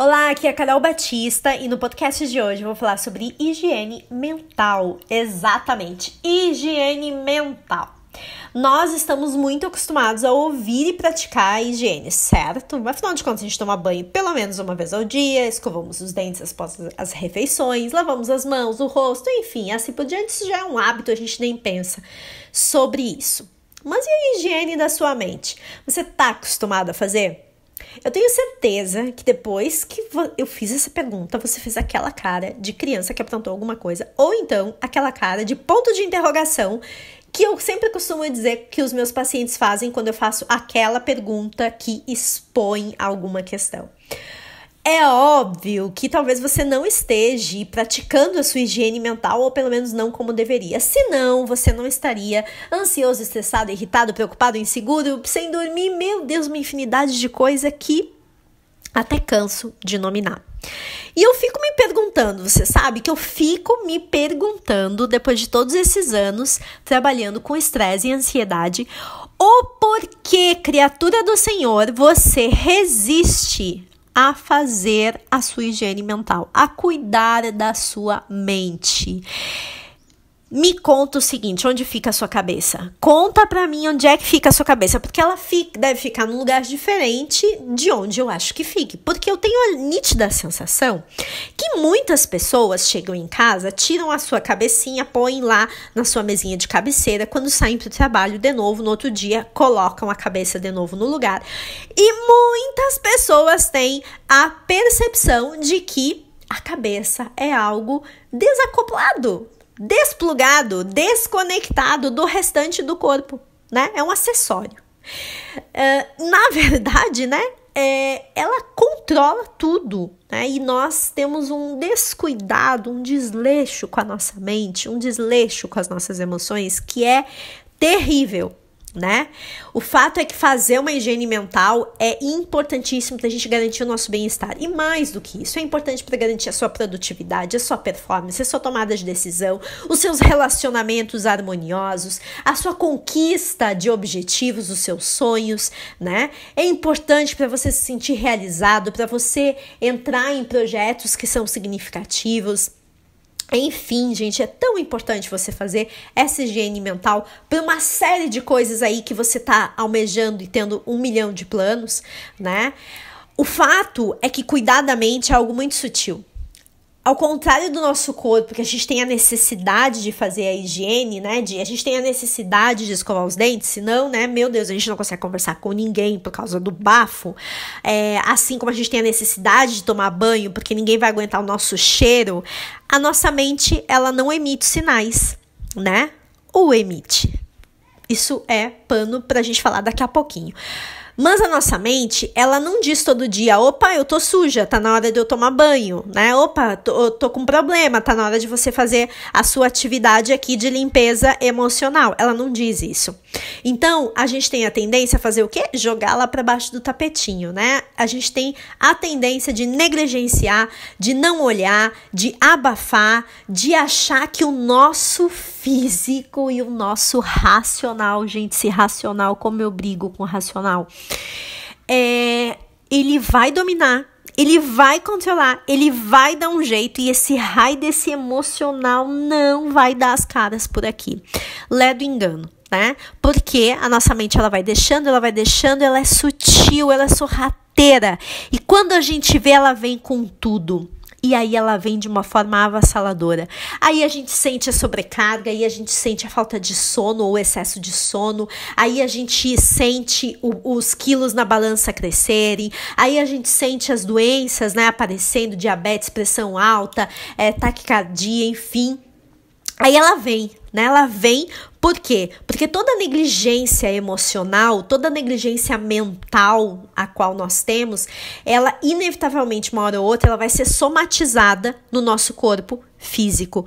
Olá, aqui é a Carol Batista e no podcast de hoje eu vou falar sobre higiene mental. Exatamente, higiene mental. Nós estamos muito acostumados a ouvir e praticar a higiene, certo? Afinal de contas, a gente toma banho pelo menos uma vez ao dia, escovamos os dentes após as refeições, lavamos as mãos, o rosto, enfim, assim por diante. Isso já é um hábito, a gente nem pensa sobre isso. Mas e a higiene da sua mente? Você está acostumado a fazer? Eu tenho certeza que depois que eu fiz essa pergunta, você fez aquela cara de criança que aprontou alguma coisa, ou então aquela cara de ponto de interrogação que eu sempre costumo dizer que os meus pacientes fazem quando eu faço aquela pergunta que expõe alguma questão. É óbvio que talvez você não esteja praticando a sua higiene mental, ou pelo menos não como deveria. Senão, você não estaria ansioso, estressado, irritado, preocupado, inseguro, sem dormir. Meu Deus, uma infinidade de coisa que até canso de nominar. E eu fico me perguntando, você sabe que eu fico me perguntando, depois de todos esses anos trabalhando com estresse e ansiedade, o porquê, criatura do Senhor, você resiste a fazer a sua higiene mental, a cuidar da sua mente. Me conta o seguinte, onde fica a sua cabeça? Conta pra mim onde é que fica a sua cabeça, porque ela deve ficar num lugar diferente de onde eu acho que fique. Porque eu tenho a nítida sensação que muitas pessoas chegam em casa, tiram a sua cabecinha, põem lá na sua mesinha de cabeceira, quando saem pro trabalho de novo, no outro dia, colocam a cabeça de novo no lugar. E muitas pessoas têm a percepção de que a cabeça é algo desacoplado, desplugado, desconectado do restante do corpo, né? É um acessório. Na verdade, né? Ela controla tudo, né? E nós temos um descuidado, um desleixo com a nossa mente, um desleixo com as nossas emoções que é terrível, né? O fato é que fazer uma higiene mental é importantíssimo para a gente garantir o nosso bem-estar. E mais do que isso, é importante para garantir a sua produtividade, a sua performance, a sua tomada de decisão, os seus relacionamentos harmoniosos, a sua conquista de objetivos, os seus sonhos, né? É importante para você se sentir realizado, para você entrar em projetos que são significativos. Enfim, gente, é tão importante você fazer essa higiene mental por uma série de coisas aí que você tá almejando e tendo 1 milhão de planos, né? O fato é que cuidar da mente é algo muito sutil. Ao contrário do nosso corpo, que a gente tem a necessidade de fazer a higiene, né? A gente tem a necessidade de escovar os dentes, senão, né? Meu Deus, a gente não consegue conversar com ninguém por causa do bafo. Assim como a gente tem a necessidade de tomar banho, porque ninguém vai aguentar o nosso cheiro, a nossa mente, ela não emite sinais, né? Ou emite. Isso é pano pra gente falar daqui a pouquinho. Mas a nossa mente, ela não diz todo dia, opa, eu tô suja, tá na hora de eu tomar banho, né? Opa, tô com problema, tá na hora de você fazer a sua atividade aqui de limpeza emocional. Ela não diz isso. Então, a gente tem a tendência a fazer o quê? Jogar lá pra baixo do tapetinho, né? A gente tem a tendência de negligenciar, de não olhar, de abafar, de achar que o nosso físico e o nosso racional, gente, se racional, como eu brigo com o racional, ele vai dominar, ele vai controlar, ele vai dar um jeito e esse raio desse emocional não vai dar as caras por aqui. Lé do engano, né? Porque a nossa mente ela vai deixando, ela é sutil, ela é sorrateira e quando a gente vê, ela vem com tudo. E aí ela vem de uma forma avassaladora. Aí a gente sente a sobrecarga, aí a gente sente a falta de sono ou excesso de sono, aí a gente sente os quilos na balança crescerem, aí a gente sente as doenças, né, aparecendo, diabetes, pressão alta, taquicardia, enfim. Aí ela vem, né? Ela vem por quê? Porque toda negligência emocional, toda negligência mental a qual nós temos, ela inevitavelmente, uma hora ou outra, ela vai ser somatizada no nosso corpo físico.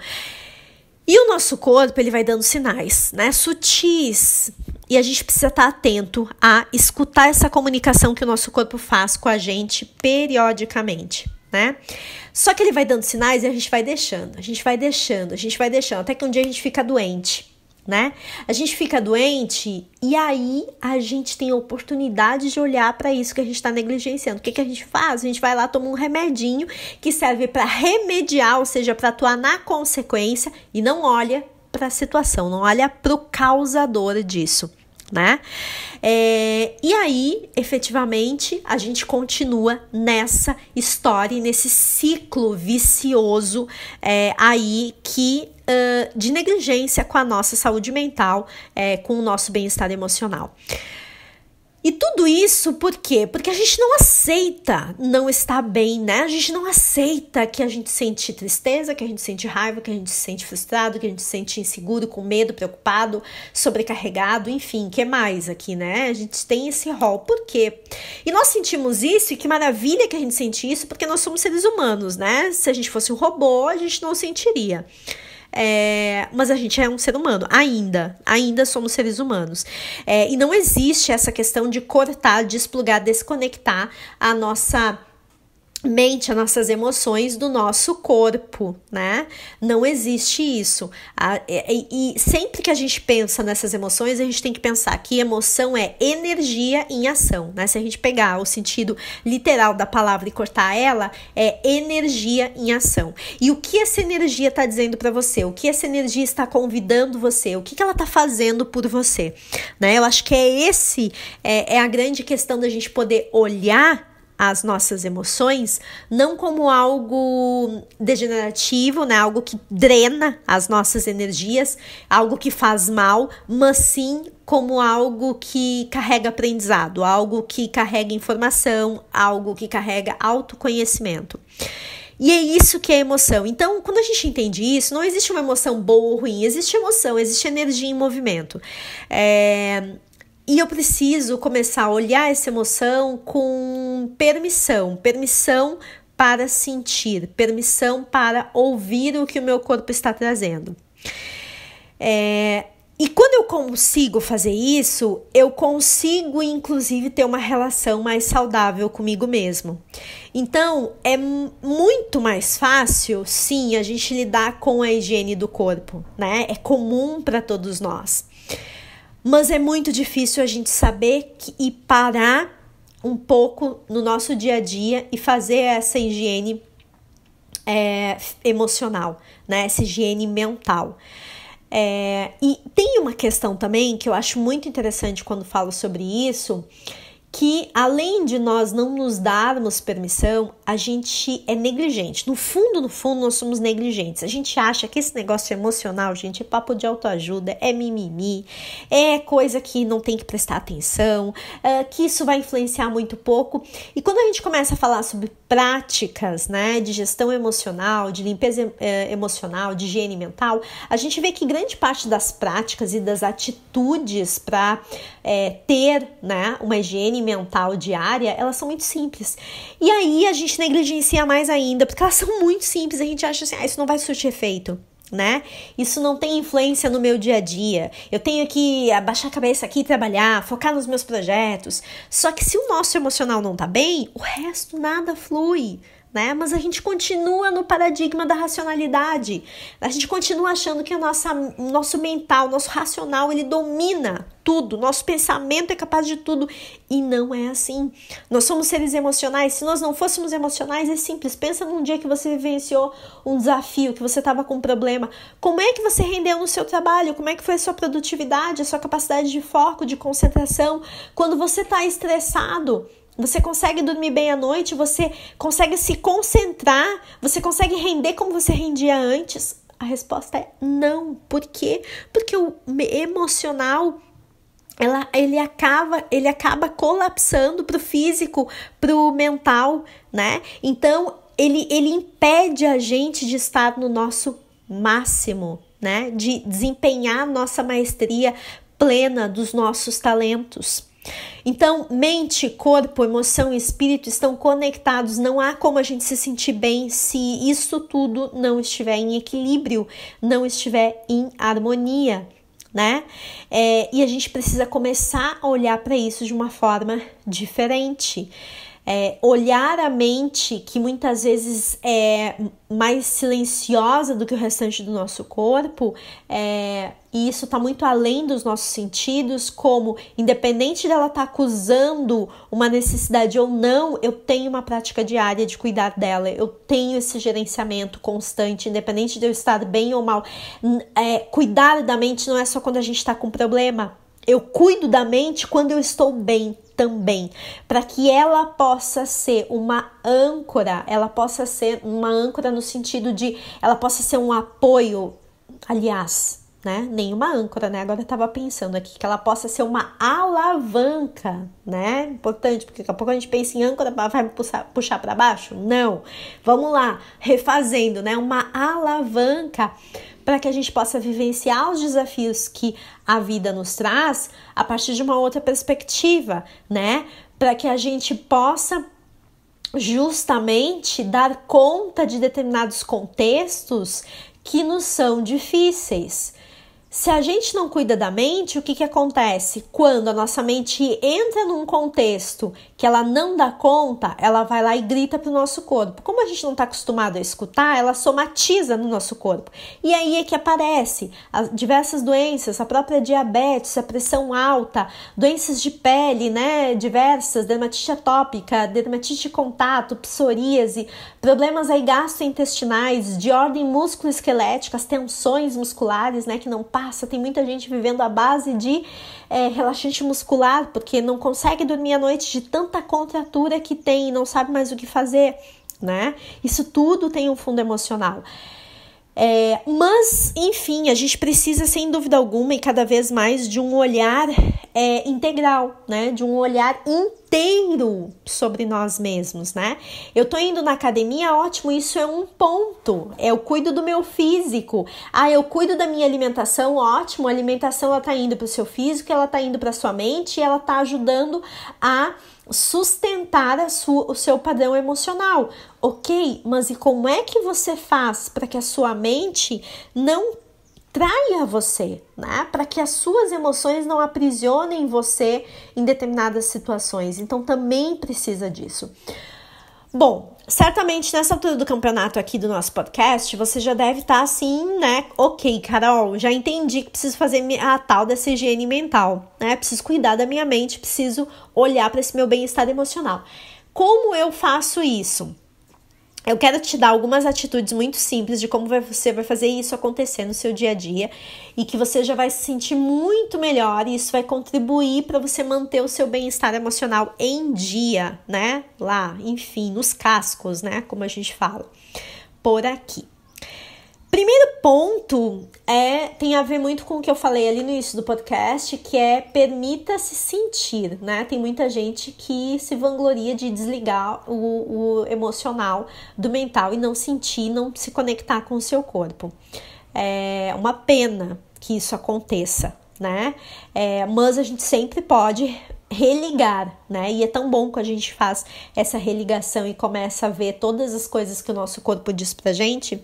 E o nosso corpo, ele vai dando sinais, né? Sutis. E a gente precisa estar atento a escutar essa comunicação que o nosso corpo faz com a gente periodicamente, né? Só que ele vai dando sinais e a gente vai deixando, até que um dia a gente fica doente. né? A gente fica doente e aí a gente tem a oportunidade de olhar para isso que a gente está negligenciando. O que a gente faz? A gente vai lá, toma um remedinho que serve para remediar, ou seja, para atuar na consequência e não olha para a situação, não olha para o causador disso, né? E aí, efetivamente, a gente continua nessa história, nesse ciclo vicioso aí de negligência com a nossa saúde mental, com o nosso bem-estar emocional. E tudo isso por quê? Porque a gente não aceita não estar bem, né? A gente não aceita que a gente sente tristeza, que a gente sente raiva, que a gente se sente frustrado, que a gente se sente inseguro, com medo, preocupado, sobrecarregado, enfim, que mais aqui, né? A gente tem esse rol. Por quê? E nós sentimos isso, e que maravilha que a gente sente isso, porque nós somos seres humanos, né? Se a gente fosse um robô, a gente não sentiria. Mas a gente é um ser humano, ainda somos seres humanos. E não existe essa questão de cortar, desplugar, desconectar a nossa mente, as nossas emoções do nosso corpo, né? Não existe isso. E sempre que a gente pensa nessas emoções, a gente tem que pensar que emoção é energia em ação, né? Se a gente pegar o sentido literal da palavra e cortar ela, é energia em ação. E o que essa energia está dizendo para você? O que essa energia está convidando você? O que ela está fazendo por você? Né? Eu acho que é a grande questão da gente poder olhar as nossas emoções, não como algo degenerativo, né? Algo que drena as nossas energias, algo que faz mal, mas sim como algo que carrega aprendizado, algo que carrega informação, algo que carrega autoconhecimento. E é isso que é emoção. Então, quando a gente entende isso, não existe uma emoção boa ou ruim, existe emoção, existe energia em movimento. E eu preciso começar a olhar essa emoção com permissão para sentir, permissão para ouvir o que o meu corpo está trazendo. E quando eu consigo fazer isso, eu consigo, inclusive, ter uma relação mais saudável comigo mesmo. Então, é muito mais fácil, sim, a gente lidar com a higiene do corpo, né? É comum para todos nós. Mas é muito difícil a gente saber e parar um pouco no nosso dia a dia e fazer essa higiene emocional, né? Essa higiene mental. E tem uma questão também que eu acho muito interessante quando falo sobre isso, que além de nós não nos darmos permissão, a gente é negligente. No fundo, nós somos negligentes. A gente acha que esse negócio emocional, gente, é papo de autoajuda, é mimimi, é coisa que não tem que prestar atenção, que isso vai influenciar muito pouco. E quando a gente começa a falar sobre práticas, né, de gestão emocional, de limpeza emocional, de higiene mental, a gente vê que grande parte das práticas e das atitudes para ter, né, uma higiene mental diária, elas são muito simples. E aí a gente negligencia mais ainda, porque elas são muito simples, a gente acha assim, isso não vai surtir efeito, né? Isso não tem influência no meu dia a dia. Eu tenho que abaixar a cabeça aqui e trabalhar, focar nos meus projetos. Só que se o nosso emocional não tá bem, o resto nada flui, né? Mas a gente continua no paradigma da racionalidade. A gente continua achando que o nosso mental, nosso racional, ele domina tudo. Nosso pensamento é capaz de tudo. E não é assim. Nós somos seres emocionais. Se nós não fôssemos emocionais, é simples. Pensa num dia que você vivenciou um desafio, que você estava com um problema. Como é que você rendeu no seu trabalho? Como é que foi a sua produtividade, a sua capacidade de foco, de concentração? Quando você está estressado, você consegue dormir bem à noite, você consegue se concentrar, você consegue render como você rendia antes? A resposta é não. Por quê? Porque o emocional, ele acaba colapsando pro físico, pro mental, né? Então, ele impede a gente de estar no nosso máximo, né? De desempenhar nossa maestria plena dos nossos talentos. Então, mente, corpo, emoção e espírito estão conectados. Não há como a gente se sentir bem se isso tudo não estiver em equilíbrio, não estiver em harmonia, né? E a gente precisa começar a olhar para isso de uma forma diferente. olhar a mente, que muitas vezes é mais silenciosa do que o restante do nosso corpo, e isso está muito além dos nossos sentidos, como independente dela estar acusando uma necessidade ou não, eu tenho uma prática diária de cuidar dela, eu tenho esse gerenciamento constante, independente de eu estar bem ou mal. Cuidar da mente não é só quando a gente está com problema, eu cuido da mente quando eu estou bem também, para que ela possa ser uma âncora, no sentido de ela possa ser um apoio, aliás, né? Nenhuma âncora, né? Agora eu tava pensando aqui que ela possa ser uma alavanca, né? Importante, porque daqui a pouco a gente pensa em âncora, vai puxar para baixo? Não. Vamos lá, refazendo, né? Uma alavanca para que a gente possa vivenciar os desafios que a vida nos traz a partir de uma outra perspectiva, né? Para que a gente possa justamente dar conta de determinados contextos que nos são difíceis. Se a gente não cuida da mente, o que acontece? Quando a nossa mente entra num contexto que ela não dá conta, ela vai lá e grita pro nosso corpo. Como a gente não está acostumado a escutar, ela somatiza no nosso corpo. E aí é que aparece as diversas doenças, a própria diabetes, a pressão alta, doenças de pele, né, diversas, dermatite atópica, dermatite de contato, psoríase, problemas aí gastrointestinais, de ordem músculo-esquelética, as tensões musculares, né, que não passa. Tem muita gente vivendo à base de relaxante muscular, porque não consegue dormir à noite de tanta contratura que tem e não sabe mais o que fazer, né? Isso tudo tem um fundo emocional. Mas, enfim, a gente precisa, sem dúvida alguma, e cada vez mais, de um olhar integral, né? De um olhar inteiro sobre nós mesmos, né? Eu tô indo na academia, ótimo, isso é um ponto. Eu cuido do meu físico. Eu cuido da minha alimentação, ótimo. A alimentação, ela tá indo pro seu físico, ela tá indo pra sua mente e ela tá ajudando a sustentar o seu padrão emocional. Ok, mas e como é que você faz para que a sua mente não traia você, né? Para que as suas emoções não aprisionem você em determinadas situações. Então também precisa disso. Bom, certamente nessa altura do campeonato aqui do nosso podcast, você já deve estar assim, né? Ok, Carol, já entendi que preciso fazer a tal dessa higiene mental, né? Preciso cuidar da minha mente, preciso olhar para esse meu bem-estar emocional. Como eu faço isso? Eu quero te dar algumas atitudes muito simples de como você vai fazer isso acontecer no seu dia a dia e que você já vai se sentir muito melhor e isso vai contribuir para você manter o seu bem-estar emocional em dia, né? Lá, enfim, nos cascos, né? Como a gente fala por aqui. Primeiro ponto tem a ver muito com o que eu falei ali no início do podcast, que é permita-se sentir, né? Tem muita gente que se vangloria de desligar o emocional do mental e não sentir, não se conectar com o seu corpo. É uma pena que isso aconteça, né? Mas a gente sempre pode religar, né? E é tão bom que a gente faz essa religação e começa a ver todas as coisas que o nosso corpo diz pra gente.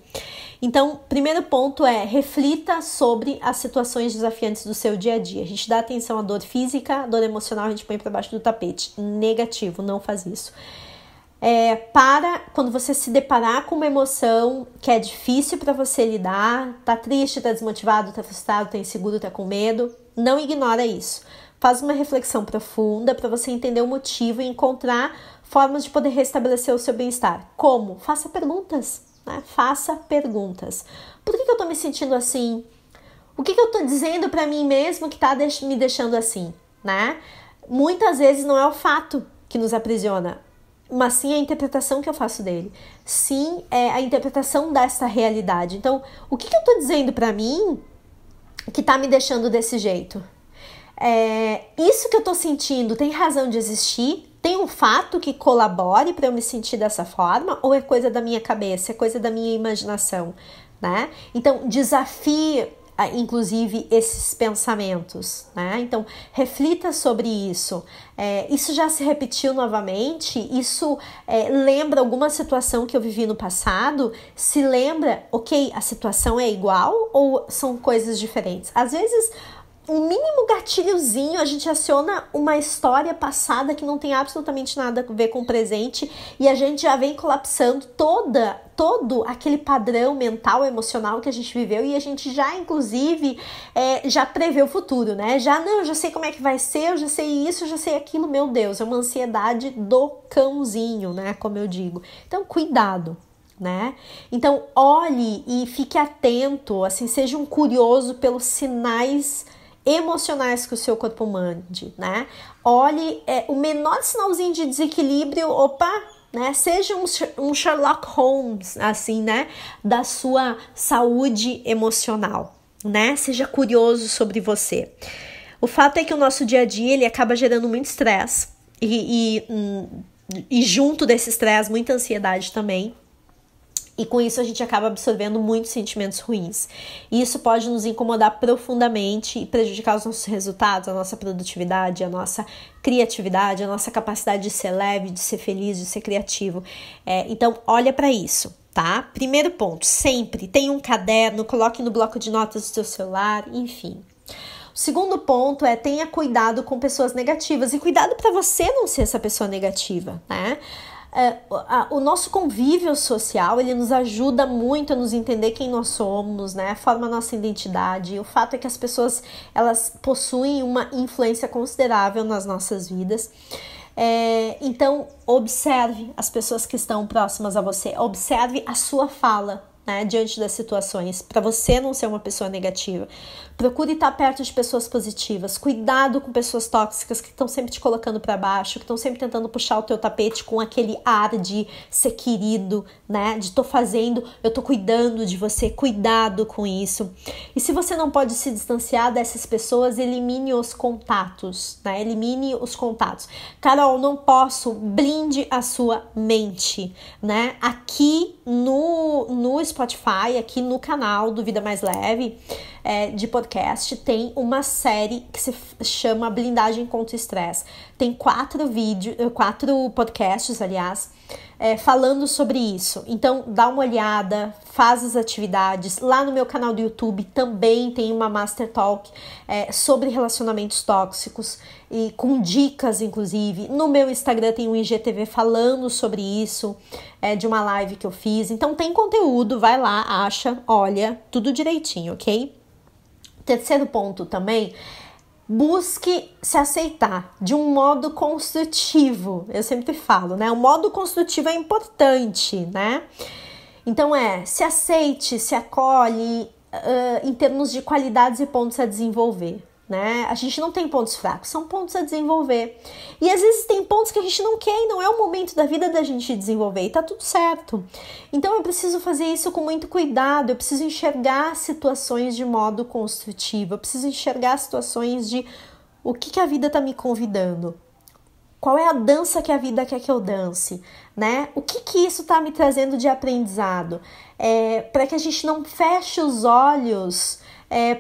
Então, primeiro ponto reflita sobre as situações desafiantes do seu dia a dia. A gente dá atenção à dor física, à dor emocional, a gente põe pra baixo do tapete. Negativo, não faz isso. Quando você se deparar com uma emoção que é difícil para você lidar, tá triste, tá desmotivado, tá frustrado, tá inseguro, tá com medo, não ignora isso. Faz uma reflexão profunda para você entender o motivo e encontrar formas de poder restabelecer o seu bem-estar. Como? Faça perguntas, né? Faça perguntas. Por que eu tô me sentindo assim? O que eu tô dizendo para mim mesmo que tá me deixando assim, né? Muitas vezes não é o fato que nos aprisiona, mas sim a interpretação que eu faço dele. Sim, é a interpretação dessa realidade. Então, o que eu tô dizendo para mim que tá me deixando desse jeito? Isso que eu tô sentindo tem razão de existir? Tem um fato que colabore para eu me sentir dessa forma? Ou é coisa da minha cabeça, é coisa da minha imaginação, né? Então, desafie, inclusive, esses pensamentos, né? Então, reflita sobre isso. Isso já se repetiu novamente? Isso lembra alguma situação que eu vivi no passado? Se lembra, ok, a situação é igual ou são coisas diferentes? Às vezes, um mínimo gatilhozinho, a gente aciona uma história passada que não tem absolutamente nada a ver com o presente e a gente já vem colapsando todo aquele padrão mental, emocional que a gente viveu e a gente já, inclusive, já prevê o futuro, né? Eu já sei como é que vai ser, eu já sei isso, eu já sei aquilo, meu Deus, é uma ansiedade do cãozinho, né? Como eu digo. Então, cuidado. Né? Então, olhe e fique atento, assim, seja um curioso pelos sinais emocionais que o seu corpo mande, né? Olhe o menor sinalzinho de desequilíbrio, opa, né? Seja um Sherlock Holmes, assim, né? Da sua saúde emocional, né? Seja curioso sobre você. O fato é que o nosso dia a dia, ele acaba gerando muito estresse e junto desse estresse, muita ansiedade também. E com isso a gente acaba absorvendo muitos sentimentos ruins. E isso pode nos incomodar profundamente e prejudicar os nossos resultados, a nossa produtividade, a nossa criatividade, a nossa capacidade de ser leve, de ser feliz, de ser criativo. Então, olha para isso, tá? Primeiro ponto, sempre tenha um caderno, coloque no bloco de notas do seu celular, enfim. O segundo ponto tenha cuidado com pessoas negativas e cuidado para você não ser essa pessoa negativa, né? O nosso convívio social, ele nos ajuda muito a nos entender quem nós somos, né? Forma a nossa identidade. O fato é que as pessoas, elas possuem uma influência considerável nas nossas vidas. Então, observe as pessoas que estão próximas a você. Observe a sua fala, né, diante das situações, para você não ser uma pessoa negativa. Procure estar perto de pessoas positivas. Cuidado com pessoas tóxicas que estão sempre te colocando para baixo, que estão sempre tentando puxar o teu tapete com aquele ar de ser querido, né? De tô fazendo, eu tô cuidando de você. Cuidado com isso. E se você não pode se distanciar dessas pessoas, elimine os contatos, né? Elimine os contatos. Carol, não posso. Blinde a sua mente, né? Aqui no Spotify, aqui no canal do Vida Mais Leve, de podcast, tem uma série que se chama Blindagem contra o Estresse. Tem 4 podcasts, aliás, falando sobre isso. Então, dá uma olhada, faz as atividades. Lá no meu canal do YouTube também tem uma Master Talk sobre relacionamentos tóxicos e com dicas, inclusive. No meu Instagram tem um IGTV falando sobre isso, de uma live que eu fiz. Então, tem conteúdo, vai lá, acha, olha, tudo direitinho, ok? Terceiro ponto também, busque se aceitar de um modo construtivo. Eu sempre falo, né? O modo construtivo é importante, né? Então se aceite, se acolhe em termos de qualidades e pontos a desenvolver, né? A gente não tem pontos fracos, são pontos a desenvolver. E às vezes tem pontos que a gente não quer e não é o momento da vida da gente desenvolver e tá tudo certo. Então eu preciso fazer isso com muito cuidado, eu preciso enxergar situações de modo construtivo, eu preciso enxergar situações de o que a vida tá me convidando. Qual é a dança que a vida quer que eu dance, né? O que isso tá me trazendo de aprendizado? Para que a gente não feche os olhos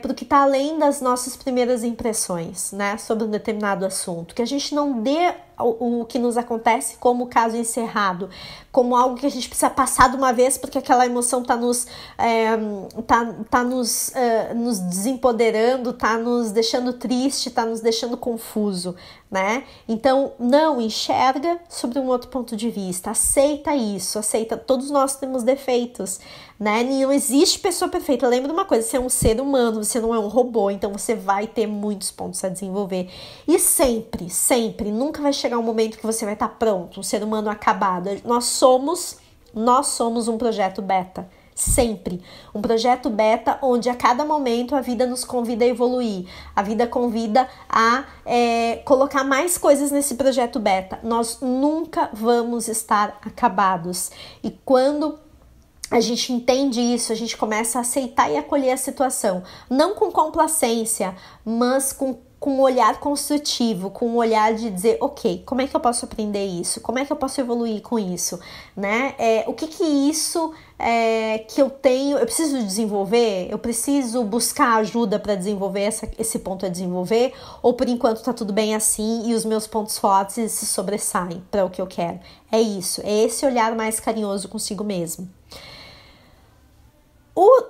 para o que está além das nossas primeiras impressões, né, sobre um determinado assunto, que a gente não dê o que nos acontece como caso encerrado, como algo que a gente precisa passar de uma vez porque aquela emoção está nos desempoderando, está nos deixando triste, está nos deixando confuso, né? Então, não enxerga sobre um outro ponto de vista, aceita isso, aceita, todos nós temos defeitos, né? Não existe pessoa perfeita. Lembra de uma coisa, você é um ser humano, você não é um robô, então você vai ter muitos pontos a desenvolver. E sempre, nunca vai chegar um momento que você vai estar pronto, um ser humano acabado. Nós somos um projeto beta. Sempre. Um projeto beta onde a cada momento a vida nos convida a evoluir. A vida convida a colocar mais coisas nesse projeto beta. Nós nunca vamos estar acabados. E quando a gente entende isso, a gente começa a aceitar e acolher a situação. Não com complacência, mas com um olhar construtivo, com um olhar de dizer, ok, como é que eu posso aprender isso? Como é que eu posso evoluir com isso? Né? O que isso que eu tenho, eu preciso desenvolver? Eu preciso buscar ajuda para desenvolver esse ponto a desenvolver? Ou por enquanto tá tudo bem assim e os meus pontos fortes se sobressaem para o que eu quero? É isso, é esse olhar mais carinhoso consigo mesmo. O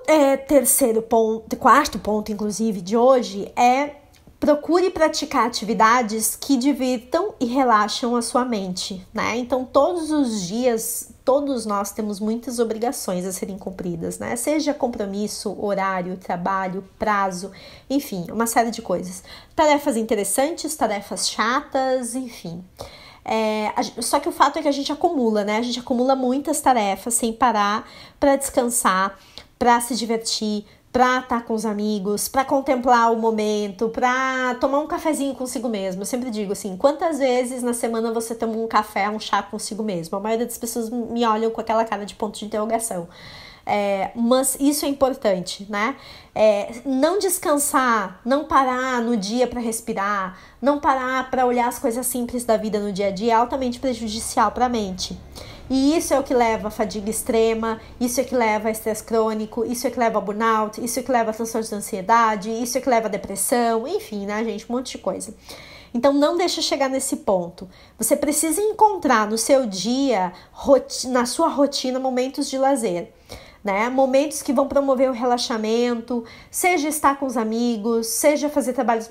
quarto ponto, inclusive, de hoje é procure praticar atividades que divirtam e relaxam a sua mente, né? Então, todos os dias, todos nós temos muitas obrigações a serem cumpridas, né? Seja compromisso, horário, trabalho, prazo, enfim, uma série de coisas. Tarefas interessantes, tarefas chatas, enfim. Só que o fato é que a gente acumula, né? A gente acumula muitas tarefas sem parar para descansar, para se divertir, para estar com os amigos, para contemplar o momento, para tomar um cafezinho consigo mesmo. Eu sempre digo assim, quantas vezes na semana você toma um café, um chá consigo mesmo? A maioria das pessoas me olham com aquela cara de ponto de interrogação. Mas isso é importante, né? Não descansar, não parar no dia para respirar, não parar para olhar as coisas simples da vida no dia a dia é altamente prejudicial para a mente. E isso é o que leva a fadiga extrema, isso é o que leva a estresse crônico, isso é o que leva a burnout, isso é o que leva a transtorno de ansiedade, isso é o que leva a depressão, enfim, né, gente, um monte de coisa. Então, não deixa chegar nesse ponto. Você precisa encontrar no seu dia, na sua rotina, momentos de lazer. Né? Momentos que vão promover o relaxamento, seja estar com os amigos, seja fazer trabalhos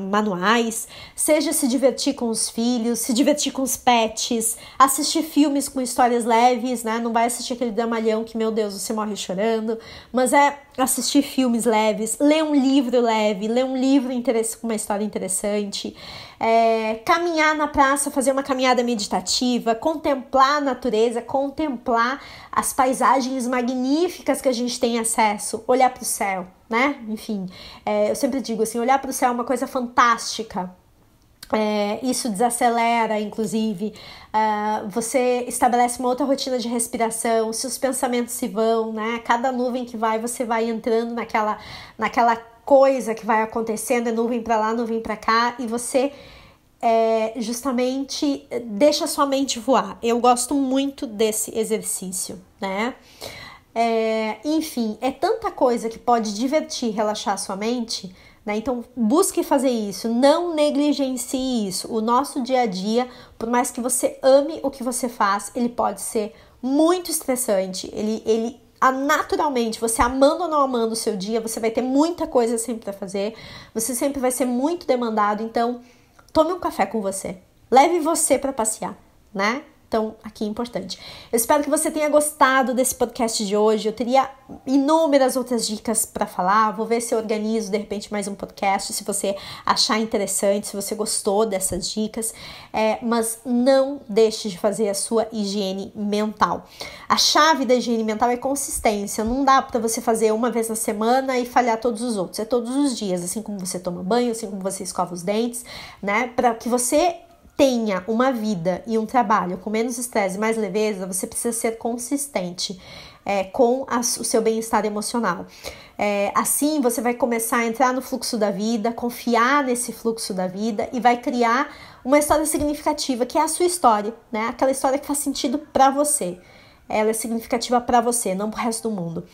manuais, seja se divertir com os filhos, se divertir com os pets, assistir filmes com histórias leves, né? Não vai assistir aquele dramalhão que, meu Deus, você morre chorando, mas assistir filmes leves, ler um livro leve, ler um livro com uma história interessante, caminhar na praça, fazer uma caminhada meditativa, contemplar a natureza, contemplar as paisagens magníficas que a gente tem acesso, olhar para o céu, né? Enfim, eu sempre digo assim, olhar para o céu é uma coisa fantástica. Isso desacelera, inclusive, você estabelece uma outra rotina de respiração, se os pensamentos se vão, né? Cada nuvem que vai, você vai entrando naquela coisa que vai acontecendo, é nuvem para lá, nuvem para cá, e você justamente deixa a sua mente voar. Eu gosto muito desse exercício, né? Enfim, é tanta coisa que pode divertir, relaxar a sua mente, né? Então, busque fazer isso, não negligencie isso. O nosso dia a dia, por mais que você ame o que você faz, ele pode ser muito estressante. Ele naturalmente, você amando ou não amando o seu dia, você vai ter muita coisa sempre para fazer, você sempre vai ser muito demandado. Então, tome um café com você, leve você para passear, né? Então, aqui é importante. Eu espero que você tenha gostado desse podcast de hoje. Eu teria inúmeras outras dicas para falar. Vou ver se eu organizo, de repente, mais um podcast, se você achar interessante, se você gostou dessas dicas. Mas não deixe de fazer a sua higiene mental. A chave da higiene mental é consistência. Não dá para você fazer uma vez na semana e falhar todos os outros. É todos os dias, assim como você toma banho, assim como você escova os dentes, né? Para que você tenha uma vida e um trabalho com menos estresse e mais leveza, você precisa ser consistente com o seu bem-estar emocional. Assim, você vai começar a entrar no fluxo da vida, confiar nesse fluxo da vida e vai criar uma história significativa, que é a sua história, né? Aquela história que faz sentido para você. Ela é significativa para você, não pro resto do mundo.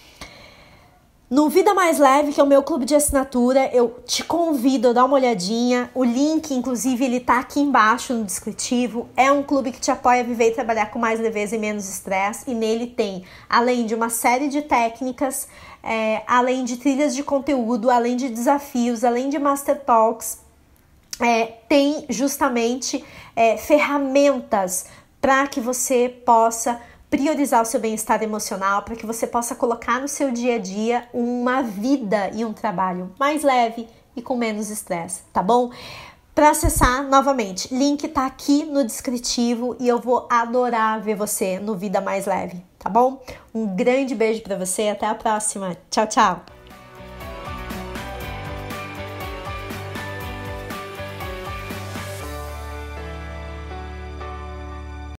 No Vida Mais Leve, que é o meu clube de assinatura, eu te convido a dar uma olhadinha. O link, inclusive, ele tá aqui embaixo no descritivo. É um clube que te apoia a viver e trabalhar com mais leveza e menos estresse. E nele tem, além de uma série de técnicas, além de trilhas de conteúdo, além de desafios, além de Master Talks, tem justamente ferramentas para que você possa priorizar o seu bem-estar emocional, para que você possa colocar no seu dia a dia uma vida e um trabalho mais leve e com menos estresse, tá bom? Para acessar, novamente, link tá aqui no descritivo e eu vou adorar ver você no Vida Mais Leve, tá bom? Um grande beijo para você, até a próxima. Tchau, tchau!